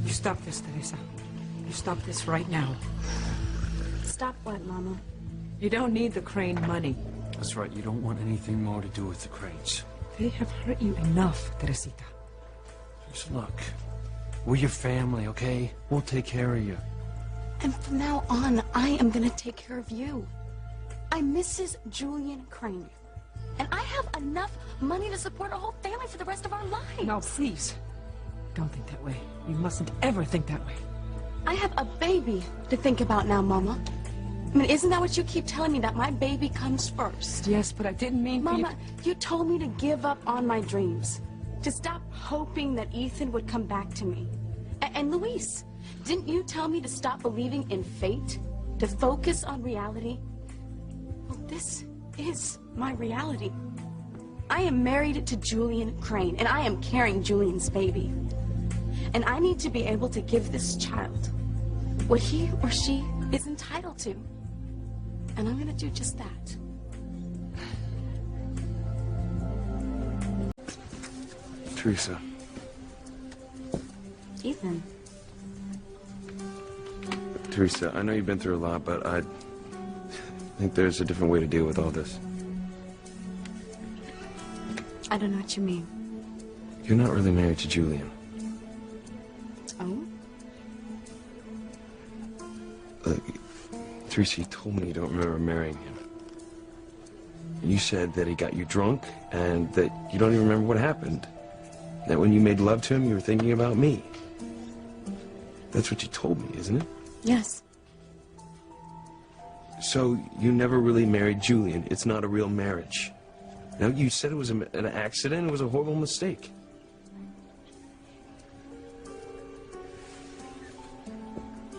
You stop this, Teresa. You stop this right now. Stop what, Mama? You don't need the Crane money. That's right, you don't want anything more to do with the Cranes. They have hurt you enough, Teresita. Just look, we're your family, okay? We'll take care of you. And from now on, I am gonna take care of you. I'm Mrs. Julian Crane. And I have enough money to support our whole family for the rest of our lives. No, please. Don't think that way. You mustn't ever think that way. I have a baby to think about now, Mama. I mean, isn't that what you keep telling me, that my baby comes first? Yes, but I didn't mean for Mama, you told me to give up on my dreams. To stop hoping that Ethan would come back to me. And Luis, didn't you tell me to stop believing in fate? To focus on reality? Well, this is my reality. I am married to Julian Crane, and I am carrying Julian's baby. And I need to be able to give this child what he or she is entitled to. And I'm gonna do just that. Teresa. Ethan. Teresa, I know you've been through a lot, but I think there's a different way to deal with all this. I don't know what you mean. You're not really married to Julian. Oh? Teresa, you told me you don't remember marrying him. You said that he got you drunk and that you don't even remember what happened. That when you made love to him, you were thinking about me. That's what you told me, isn't it? Yes. So you never really married Julian. It's not a real marriage. Now, you said it was an accident. It was a horrible mistake.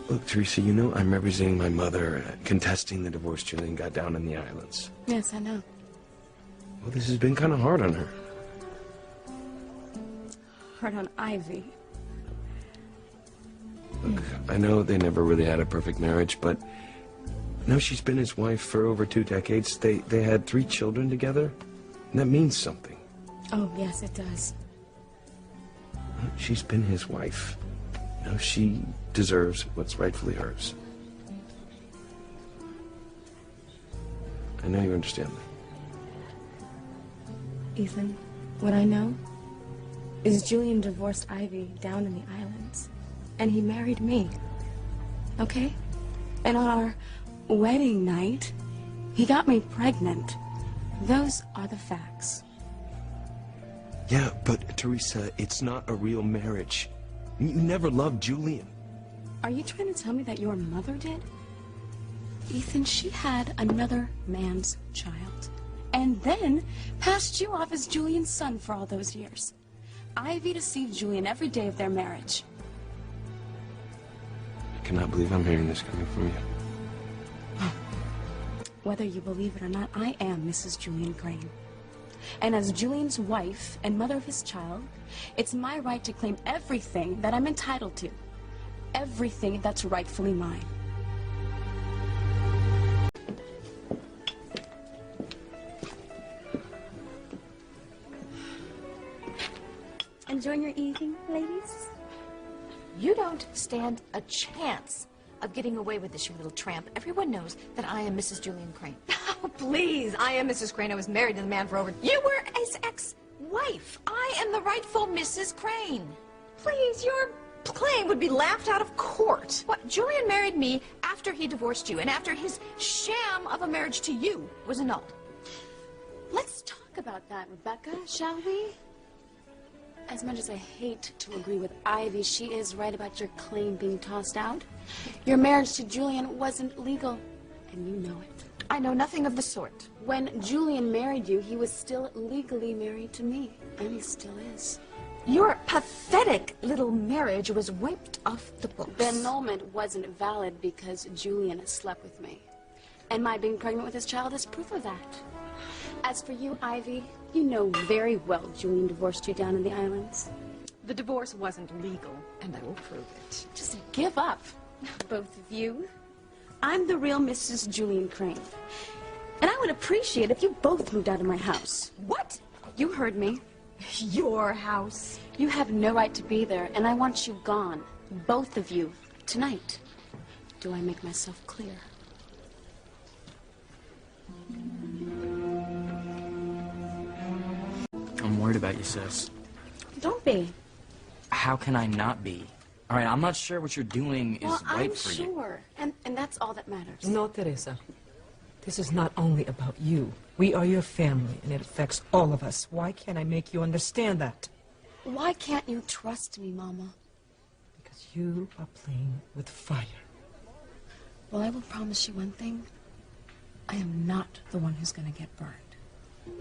Look, Teresa, you know I'm representing my mother, contesting the divorce Julian got down in the islands. Yes, I know. Well, this has been kind of hard on her. Hard on Ivy. Look, I know they never really had a perfect marriage, but now she's been his wife for over 2 decades. They had 3 children together, and that means something. Oh, yes, it does. She's been his wife. Now she deserves what's rightfully hers. I know you understand that. Ethan, what I know is Julian divorced Ivy down in the islands, and he married me. Okay? And on our wedding night, he got me pregnant. Those are the facts. Yeah, but Teresa, it's not a real marriage. You never loved Julian. Are you trying to tell me that your mother did? Ethan, she had another man's child, and then passed you off as Julian's son for all those years. Ivy deceived Julian every day of their marriage. I cannot believe I'm hearing this coming from you. Whether you believe it or not, I am Mrs. Julian Crane. And as Julian's wife and mother of his child, it's my right to claim everything that I'm entitled to. Everything that's rightfully mine. Enjoying your evening, ladies? You don't stand a chance of getting away with this, you little tramp. Everyone knows that I am Mrs. Julian Crane. Oh, please. I am Mrs. Crane. I was married to the man for over... You were his ex-wife. I am the rightful Mrs. Crane. Please, your claim would be laughed out of court. What? Julian married me after he divorced you, and after his sham of a marriage to you was annulled. Let's talk about that, Rebecca, shall we? As much as I hate to agree with Ivy, she is right about your claim being tossed out. Your marriage to Julian wasn't legal, and you know it. I know nothing of the sort. When Julian married you, he was still legally married to me, and he still is. Your pathetic little marriage was wiped off the books. The annulment wasn't valid because Julian slept with me. And my being pregnant with his child is proof of that. As for you, Ivy, you know very well Julian divorced you down in the islands. The divorce wasn't legal, and I will prove it. Just give up, both of you. I'm the real Mrs. Julian Crane. And I would appreciate if you both moved out of my house. What? You heard me. Your house. You have no right to be there, and I want you gone. Both of you. Tonight. Do I make myself clear? I'm worried about you, sis. Don't be. How can I not be? All right, I'm not sure what you're doing is right for you. I'm sure. And that's all that matters. No, Teresa. This is not only about you. We are your family, and it affects all of us. Why can't I make you understand that? Why can't you trust me, Mama? Because you are playing with fire. Well, I will promise you one thing. I am not the one who's going to get burned.